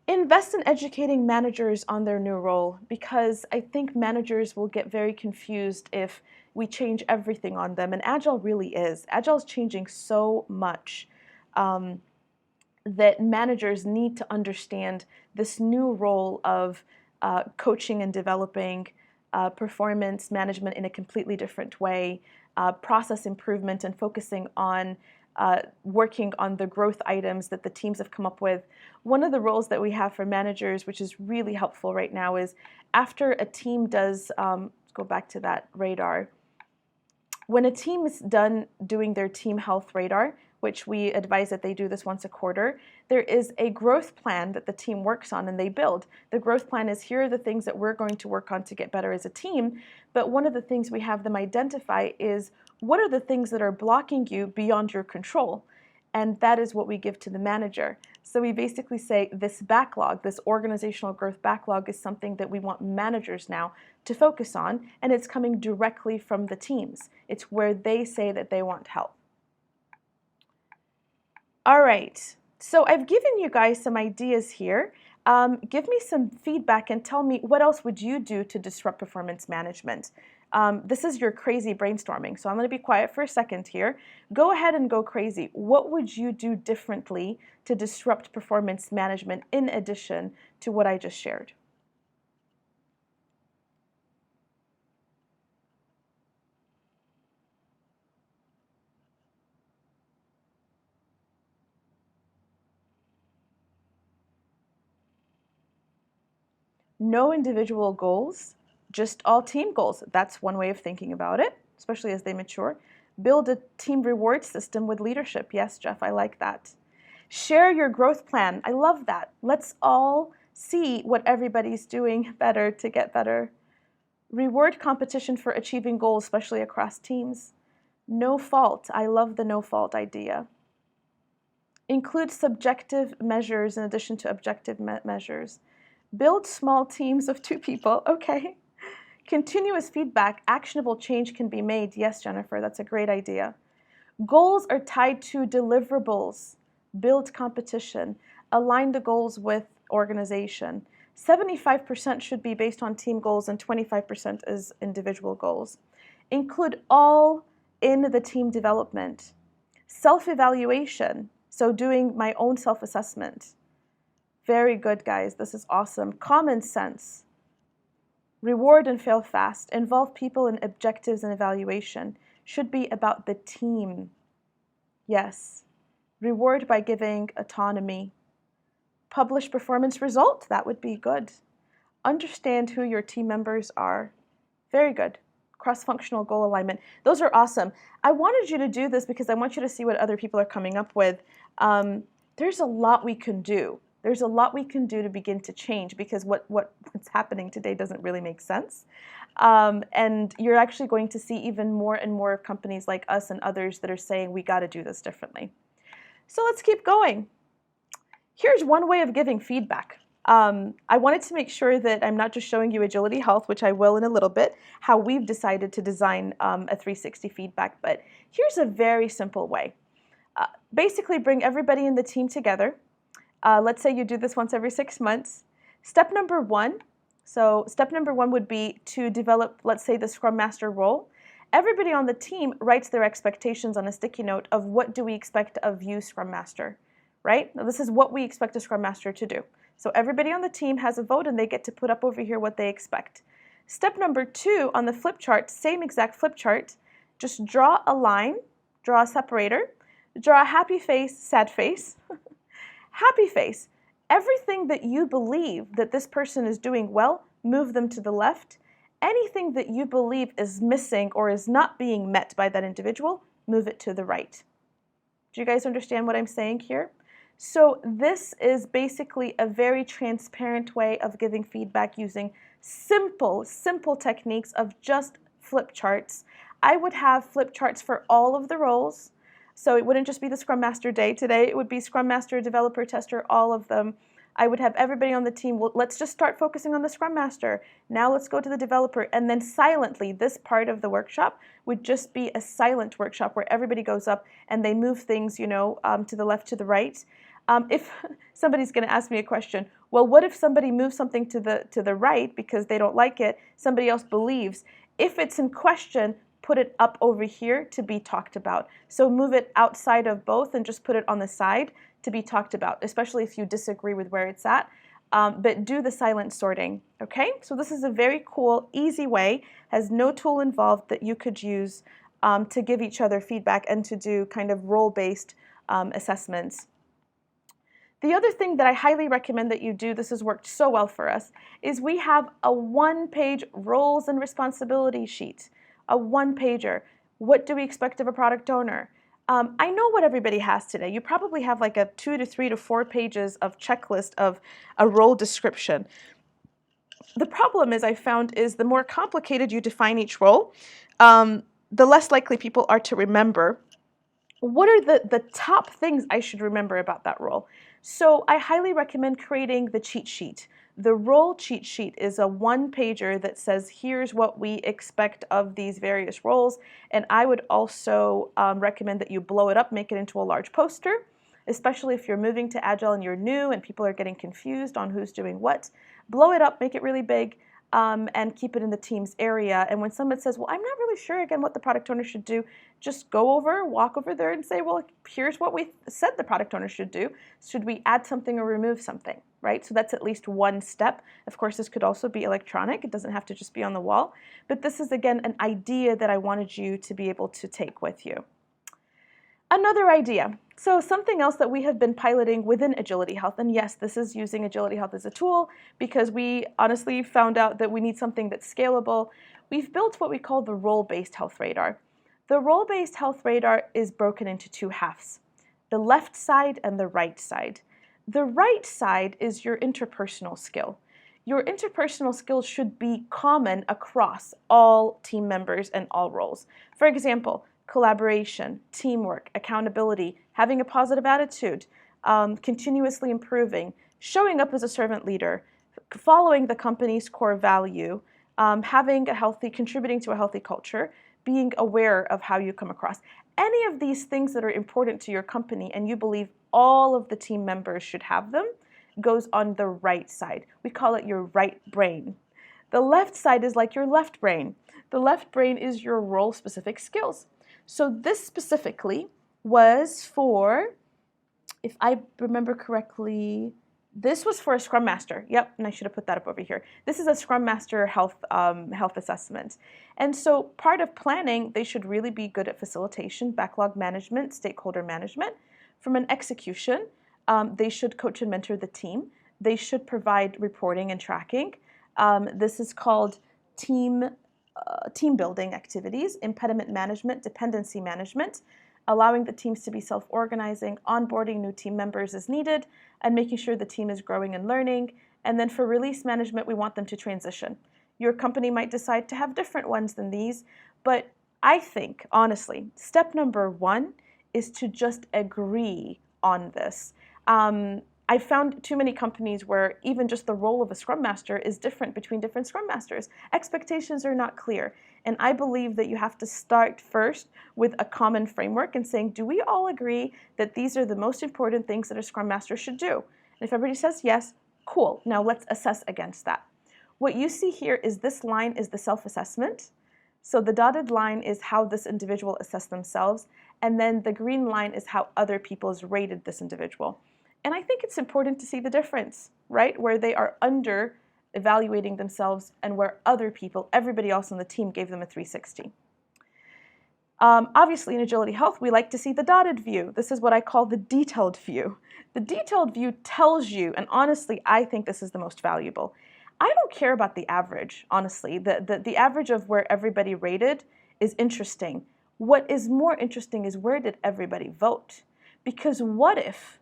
[SPEAKER 1] Invest in educating managers on their new role, because I think managers will get very confused if we change everything on them. And Agile really is. Agile is changing so much that managers need to understand this new role of coaching and developing performance management in a completely different way, process improvement and focusing on working on the growth items that the teams have come up with. One of the roles that we have for managers, which is really helpful right now, is after a team does, let's go back to that radar. When a team is done doing their team health radar, which we advise that they do this once a quarter, there is a growth plan that the team works on and they build. The growth plan is, here are the things that we're going to work on to get better as a team. But one of the things we have them identify is, what are the things that are blocking you beyond your control? And that is what we give to the manager. So we basically say this backlog, this organizational growth backlog, is something that we want managers now to focus on, and it's coming directly from the teams. It's where they say that they want help. All right, so I've given you guys some ideas here. Give me some feedback and tell me, what else would you do to disrupt performance management? This is your crazy brainstorming, so I'm going to be quiet for a second here. Go ahead and go crazy. What would you do differently to disrupt performance management in addition to what I just shared? No individual goals, just all team goals. That's one way of thinking about it, especially as they mature. Build a team reward system with leadership. Yes, Jeff, I like that. Share your growth plan. I love that. Let's all see what everybody's doing better to get better. Reward competition for achieving goals, especially across teams. No fault. I love the no fault idea. Include subjective measures in addition to objective measures. Build small teams of 2 people. Okay. Continuous feedback. Actionable change can be made. Yes, Jennifer, that's a great idea. Goals are tied to deliverables. Build competition. Align the goals with organization. 75% should be based on team goals and 25% is individual goals. Include all in the team development. Self-evaluation. So doing my own self-assessment. Very good, guys. This is awesome. Common sense. Reward and fail fast. Involve people in objectives and evaluation. Should be about the team. Yes. Reward by giving autonomy. Publish performance result. That would be good. Understand who your team members are. Very good. Cross-functional goal alignment. Those are awesome. I wanted you to do this because I want you to see what other people are coming up with. There's a lot we can do. There's a lot we can do to begin to change because what's happening today doesn't really make sense. And you're actually going to see even more and more companies like us and others that are saying we got to do this differently. So let's keep going. Here's one way of giving feedback. I wanted to make sure that I'm not just showing you Agility Health, which I will in a little bit, how we've decided to design a 360 feedback, but here's a very simple way. Basically bring everybody in the team together. Let's say you do this once every 6 months. Step number 1, so step number 1 would be to develop, let's say, the Scrum Master role. Everybody on the team writes their expectations on a sticky note of what do we expect of you, Scrum Master, right? Now, this is what we expect a Scrum Master to do. So everybody on the team has a vote and they get to put up over here what they expect. Step number 2 on the flip chart, same exact flip chart, just draw a line, draw a separator, draw a happy face, sad face. Happy face. Everything that you believe that this person is doing well, move them to the left. Anything that you believe is missing or is not being met by that individual, move it to the right. Do you guys understand what I'm saying here? So this is basically a very transparent way of giving feedback using simple techniques of just flip charts. I would have flip charts for all of the roles. So it wouldn't just be the Scrum Master day today. It would be Scrum Master, developer, tester, all of them. I would have everybody on the team, well, let's just start focusing on the Scrum Master. Now let's go to the developer. And then silently, this part of the workshop would just be a silent workshop where everybody goes up and they move things, to the left, to the right. If somebody's going to ask me a question, well, what if somebody moves something to the right because they don't like it, somebody else believes? If it's in question, put it up over here to be talked about. So move it outside of both and just put it on the side to be talked about, especially if you disagree with where it's at. But do the silent sorting, okay? So this is a very cool, easy way, has no tool involved that you could use to give each other feedback and to do kind of role-based assessments. The other thing that I highly recommend that you do, this has worked so well for us, is we have a 1-page roles and responsibility sheet, a 1-pager. What do we expect of a product owner? I know what everybody has today. You probably have like a 2 to 3 to 4 pages of checklist of a role description. The problem is I found is the more complicated you define each role, the less likely people are to remember. What are the top things I should remember about that role? So I highly recommend creating the cheat sheet. The role cheat sheet is a 1-pager that says, here's what we expect of these various roles. And I would also recommend that you blow it up, make it into a large poster, especially if you're moving to Agile and you're new and people are getting confused on who's doing what. Blow it up, make it really big, and keep it in the Teams area. And when someone says, well, I'm not really sure, again, what the product owner should do, just walk over there and say, well, here's what we said the product owner should do. Should we add something or remove something, right? So that's at least one step. Of course, this could also be electronic. It doesn't have to just be on the wall. But this is, again, an idea that I wanted you to be able to take with you. Another idea. So something else that we have been piloting within Agility Health, and yes, this is using Agility Health as a tool because we honestly found out that we need something that's scalable. We've built what we call the role-based health radar. The role-based health radar is broken into 2 halves. the left side and the right side. The right side is your interpersonal skill. Your interpersonal skills should be common across all team members and all roles. For example, collaboration, teamwork, accountability, having a positive attitude, continuously improving, showing up as a servant leader, following the company's core value, contributing to a healthy culture, being aware of how you come across. Any of these things that are important to your company and you believe all of the team members should have them goes on the right side. We call it your right brain. The left side is like your left brain. The left brain is your role-specific skills. So this specifically was for, if I remember correctly, this was for a Scrum Master. Yep, and I should have put that up over here. This is a Scrum Master health assessment. And so part of planning, they should really be good at facilitation, backlog management, stakeholder management. From an execution, they should coach and mentor the team. They should provide reporting and tracking. This is called team building activities, impediment management, dependency management, allowing the teams to be self-organizing, onboarding new team members as needed, and making sure the team is growing and learning. And then for release management, we want them to transition. Your company might decide to have different ones than these, but I think, honestly, step number one is to just agree on this. I found too many companies where even just the role of a Scrum Master is different between different Scrum Masters. Expectations are not clear. And I believe that you have to start first with a common framework and saying, do we all agree that these are the most important things that a Scrum Master should do? And if everybody says yes, cool. Now let's assess against that. What you see here is this line is the self-assessment. So the dotted line is how this individual assessed themselves. And then the green line is how other people has rated this individual. And I think it's important to see the difference, right? Where they are under evaluating themselves and where other people, everybody else on the team, gave them a 360. Obviously, in Agility Health, we like to see the dotted view. This is what I call the detailed view. The detailed view tells you, and honestly, I think this is the most valuable. I don't care about the average, honestly. The average of where everybody rated is interesting. What is more interesting is where did everybody vote? Because what if,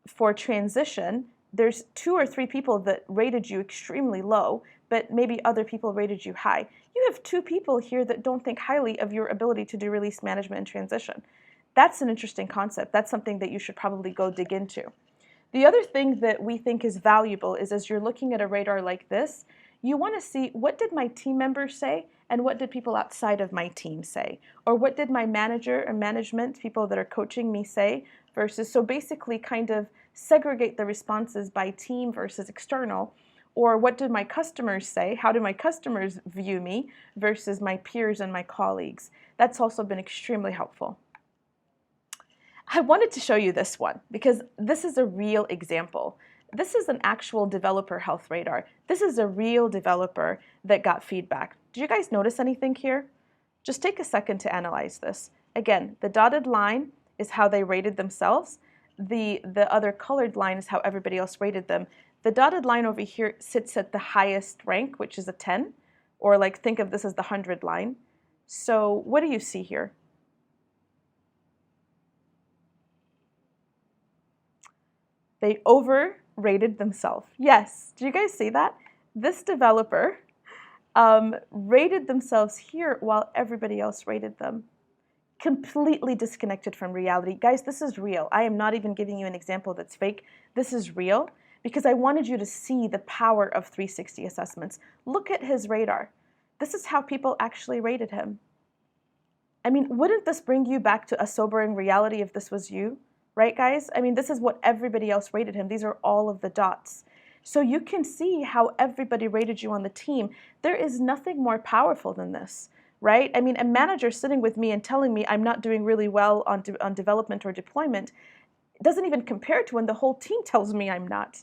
[SPEAKER 1] for transition, there's 2 or 3 people that rated you extremely low, but maybe other people rated you high. You have 2 people here that don't think highly of your ability to do release management and transition. That's an interesting concept. That's something that you should probably go dig into. The other thing that we think is valuable is as you're looking at a radar like this, you want to see what did my team members say and what did people outside of my team say? Or what did my manager or management, people that are coaching me, say versus, so basically kind of segregate the responses by team versus external. Or what did my customers say? How do my customers view me versus my peers and my colleagues? That's also been extremely helpful. I wanted to show you this one because this is a real example. This is an actual developer health radar. This is a real developer that got feedback. Did you guys notice anything here? Just take a second to analyze this. Again, the dotted line is how they rated themselves. The other colored line is how everybody else rated them. The dotted line over here sits at the highest rank, which is a 10, or like think of this as the 100 line. So what do you see here? They overrated themselves. Yes, do you guys see that? This developer rated themselves here while everybody else rated them. Completely disconnected from reality. Guys, this is real. I am not even giving you an example that's fake. This is real because I wanted you to see the power of 360 assessments. Look at his radar. This is how people actually rated him. I mean, wouldn't this bring you back to a sobering reality if this was you? Right, guys? I mean, this is what everybody else rated him. These are all of the dots. So you can see how everybody rated you on the team. There is nothing more powerful than this, right? I mean, a manager sitting with me and telling me I'm not doing really well on development or deployment doesn't even compare to when the whole team tells me I'm not.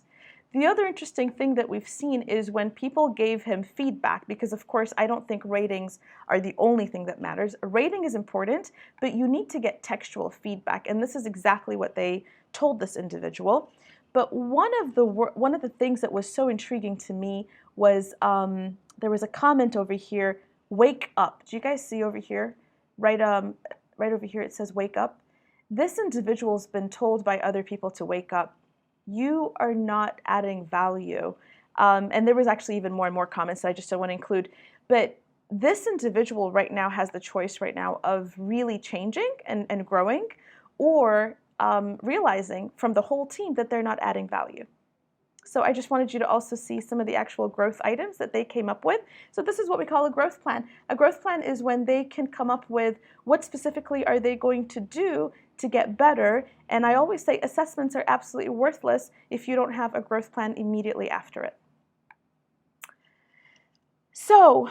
[SPEAKER 1] The other interesting thing that we've seen is when people gave him feedback, because of course I don't think ratings are the only thing that matters. A rating is important, but you need to get textual feedback, and this is exactly what they told this individual. But one of the things that was so intriguing to me was there was a comment over here, wake up. Do you guys see over here? Right over here it says wake up. this individual's been told by other people to wake up. You are not adding value. And there was actually even more and more comments that I just don't want to include. But this individual right now has the choice right now of really changing and growing, or realizing from the whole team that they're not adding value. So I just wanted you to also see some of the actual growth items that they came up with. So this is what we call a growth plan. A growth plan is when they can come up with what specifically are they going to do to get better. And I always say assessments are absolutely worthless if you don't have a growth plan immediately after it. So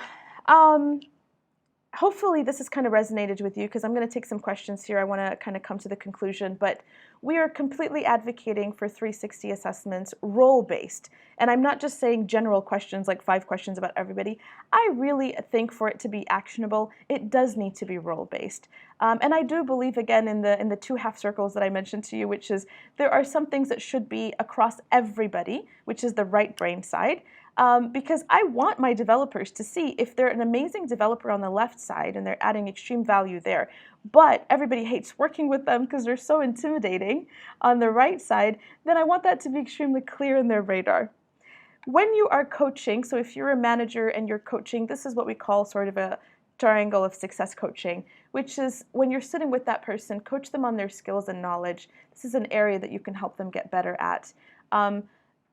[SPEAKER 1] hopefully this has kind of resonated with you, because I'm going to take some questions here. I want to kind of come to the conclusion, but we are completely advocating for 360 assessments, role-based. And I'm not just saying general questions like 5 questions about everybody. I really think for it to be actionable, it does need to be role-based. And I do believe, again, in the 2 half circles that I mentioned to you, which is there are some things that should be across everybody, which is the right brain side. Because I want my developers to see if they're an amazing developer on the left side and they're adding extreme value there, but everybody hates working with them because they're so intimidating on the right side, then I want that to be extremely clear in their radar. When you are coaching, so if you're a manager and you're coaching, this is what we call sort of a triangle of success coaching, which is when you're sitting with that person, coach them on their skills and knowledge. This is an area that you can help them get better at.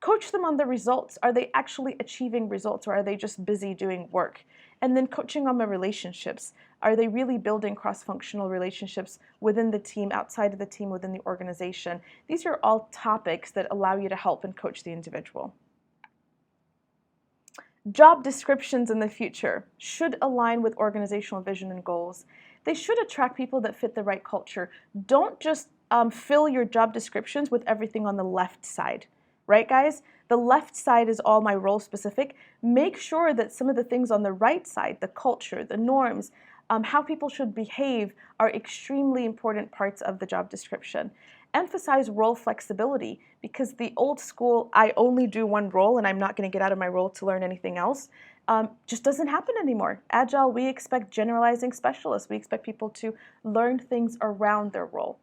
[SPEAKER 1] Coach them on the results. Are they actually achieving results, or are they just busy doing work? And then coaching on the relationships. Are they really building cross-functional relationships within the team, outside of the team, within the organization? These are all topics that allow you to help and coach the individual. Job descriptions in the future should align with organizational vision and goals. They should attract people that fit the right culture. Don't just fill your job descriptions with everything on the left side. Right, guys? The left side is all my role specific. Make sure that some of the things on the right side, the culture, the norms, how people should behave, are extremely important parts of the job description. Emphasize role flexibility, because the old school, I only do one role and I'm not going to get out of my role to learn anything else, just doesn't happen anymore. Agile, we expect generalizing specialists. We expect people to learn things around their role.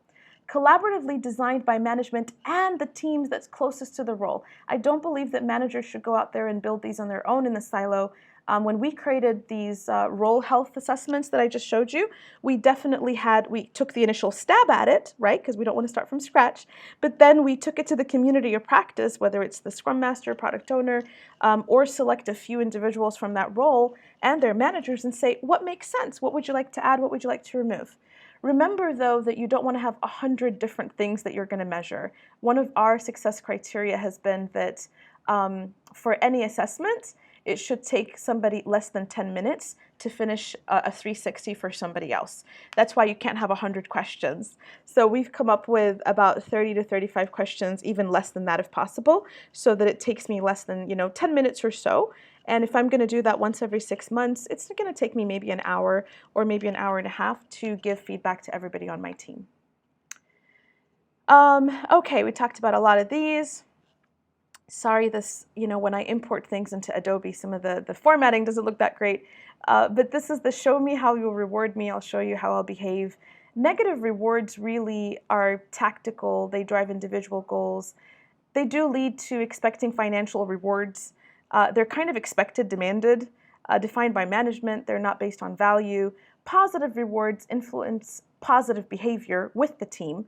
[SPEAKER 1] Collaboratively designed by management and the teams that's closest to the role. I don't believe that managers should go out there and build these on their own in the silo. When we created these role health assessments that I just showed you, we took the initial stab at it, right? Because we don't want to start from scratch. But then we took it to the community of practice, whether it's the Scrum Master, Product Owner, or select a few individuals from that role and their managers and say, what makes sense? What would you like to add? What would you like to remove? Remember, though, that you don't want to have 100 different things that you're going to measure. One of our success criteria has been that for any assessment, it should take somebody less than 10 minutes to finish a 360 for somebody else. That's why you can't have 100 questions. So we've come up with about 30 to 35 questions, even less than that if possible, so that it takes me less than 10 minutes or so. And if I'm going to do that once every 6 months, it's going to take me maybe an hour or maybe an hour and a half to give feedback to everybody on my team. Okay, we talked about a lot of these. Sorry, when I import things into Adobe, some of the formatting doesn't look that great. But this is the show me how you'll reward me, I'll show you how I'll behave. Negative rewards really are tactical. They drive individual goals. They do lead to expecting financial rewards. They're kind of expected, demanded, defined by management. They're not based on value. Positive rewards influence positive behavior with the team.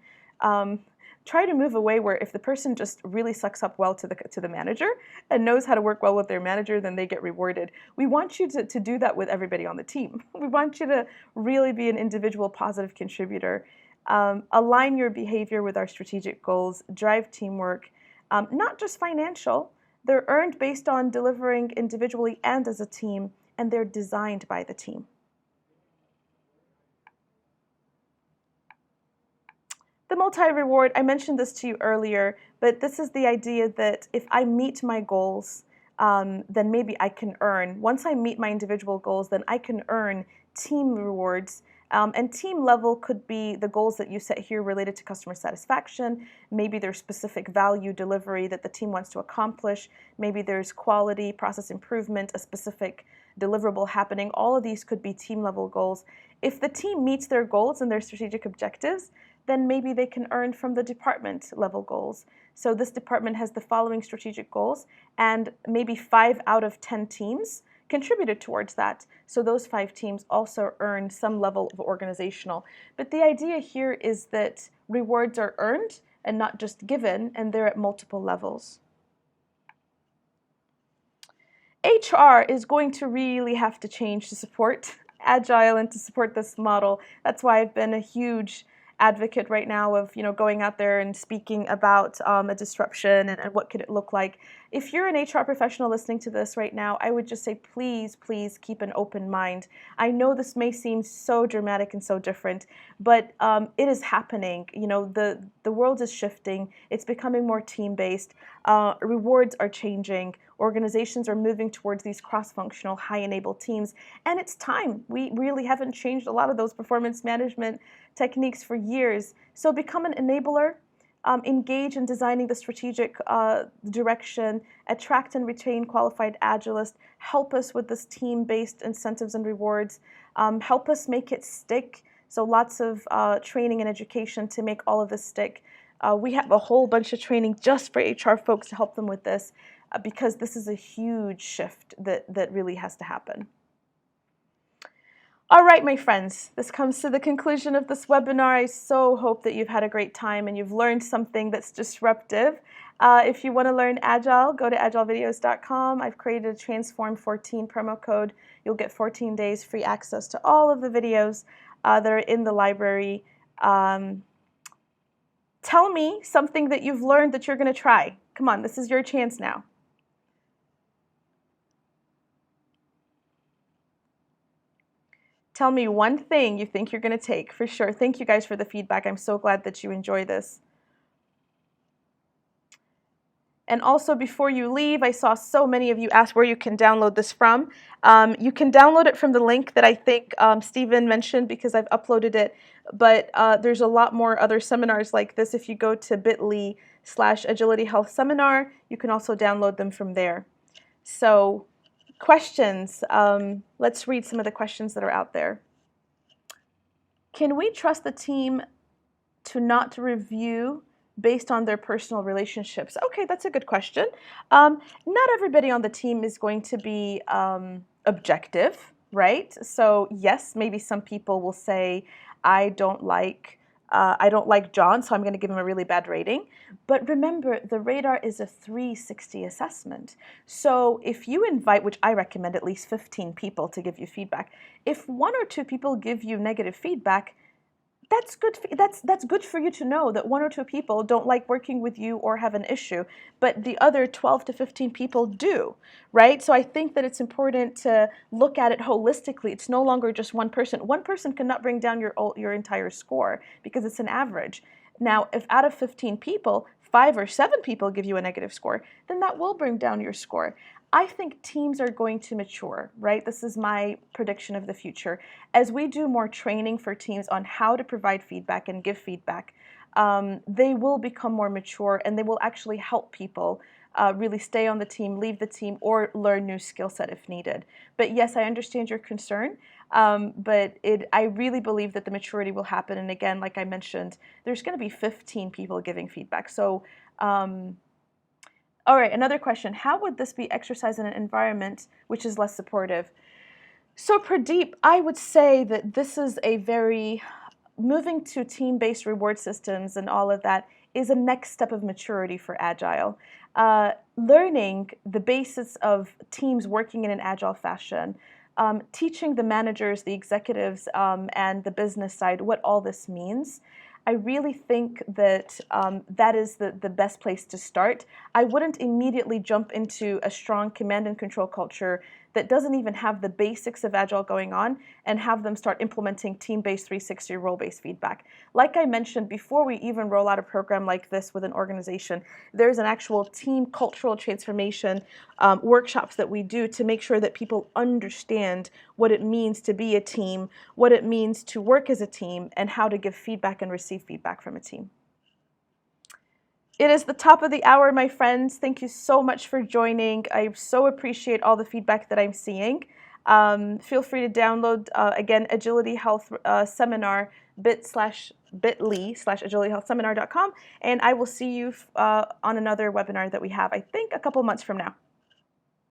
[SPEAKER 1] Try to move away where if the person just really sucks up well to the manager and knows how to work well with their manager, then they get rewarded. We want you to do that with everybody on the team. We want you to really be an individual positive contributor. Align your behavior with our strategic goals. Drive teamwork. Not just financial. They're earned based on delivering individually and as a team, and they're designed by the team. The multi-reward, I mentioned this to you earlier, but this is the idea that if I meet my goals, then maybe I can earn. Once I meet my individual goals, then I can earn team rewards. And team level could be the goals that you set here related to customer satisfaction. Maybe there's specific value delivery that the team wants to accomplish. Maybe there's quality, process improvement, a specific deliverable happening. All of these could be team level goals. If the team meets their goals and their strategic objectives, then maybe they can earn from the department level goals. So this department has the following strategic goals, and maybe 5 out of 10 teams contributed towards that. So those 5 teams also earn some level of organizational. But the idea here is that rewards are earned and not just given, and they're at multiple levels. HR is going to really have to change to support Agile and to support this model. That's why I've been a huge advocate right now of going out there and speaking about a disruption and what could it look like. If you're an HR professional listening to this right now, I would just say please keep an open mind. I know this may seem so dramatic and so different, but it is happening. The world is shifting. It's becoming more team-based. Rewards are changing. Organizations are moving towards these cross-functional, high-enabled teams, and it's time. We really haven't changed a lot of those performance management techniques for years. So become an enabler, engage in designing the strategic direction, attract and retain qualified agilists, help us with this team-based incentives and rewards, help us make it stick. So lots of training and education to make all of this stick. We have a whole bunch of training just for HR folks to help them with this, because this is a huge shift that really has to happen. All right, my friends, this comes to the conclusion of this webinar. I so hope that you've had a great time and you've learned something that's disruptive. If you want to learn Agile, go to agilevideos.com. I've created a Transform 14 promo code. You'll get 14 days free access to all of the videos that are in the library. Tell me something that you've learned that you're going to try. Come on, this is your chance now. Tell me one thing you think you're going to take for sure. Thank you guys for the feedback. I'm so glad that you enjoy this. And also, before you leave, I saw so many of you ask where you can download this from. You can download it from the link that I think Stephen mentioned, because I've uploaded it. But there's a lot more other seminars like this. If you go to bit.ly/Agility Health Seminar, you can also download them from there. So questions. Let's read some of the questions that are out there. Can we trust the team to not review based on their personal relationships? Okay, that's a good question. Not everybody on the team is going to be objective, right? So yes, maybe some people will say, I don't like John, so I'm going to give him a really bad rating. But remember, the radar is a 360 assessment. So if you invite, which I recommend at least 15 people to give you feedback, if 1 or 2 people give you negative feedback, that's good. That's good for you to know that 1 or 2 people don't like working with you or have an issue, but the other 12 to 15 people do, right? So I think that it's important to look at it holistically. It's no longer just one person. One person cannot bring down your entire score because it's an average. Now, if out of 15 people, 5 or 7 people give you a negative score, then that will bring down your score. I think teams are going to mature, right? This is my prediction of the future. As we do more training for teams on how to provide feedback and give feedback, they will become more mature, and they will actually help people really stay on the team, leave the team, or learn new skill set if needed. But yes, I understand your concern, but I really believe that the maturity will happen. And again, like I mentioned, there's going to be 15 people giving feedback. So all right, another question. How would this be exercised in an environment which is less supportive? So Pradeep, I would say that this is moving to team-based reward systems and all of that is a next step of maturity for Agile. Learning the basis of teams working in an Agile fashion, teaching the managers, the executives, and the business side what all this means. I really think that that is the best place to start. I wouldn't immediately jump into a strong command and control culture that doesn't even have the basics of Agile going on and have them start implementing team-based 360 role-based feedback. Like I mentioned, before we even roll out a program like this with an organization, there's an actual team cultural transformation workshops that we do to make sure that people understand what it means to be a team, what it means to work as a team, and how to give feedback and receive feedback from a team. It is the top of the hour, my friends. Thank you so much for joining. I so appreciate all the feedback that I'm seeing. Feel free to download, again, Agility Health Seminar, bit.ly/agilityhealthseminar.com, and I will see you on another webinar that we have, I think, a couple months from now.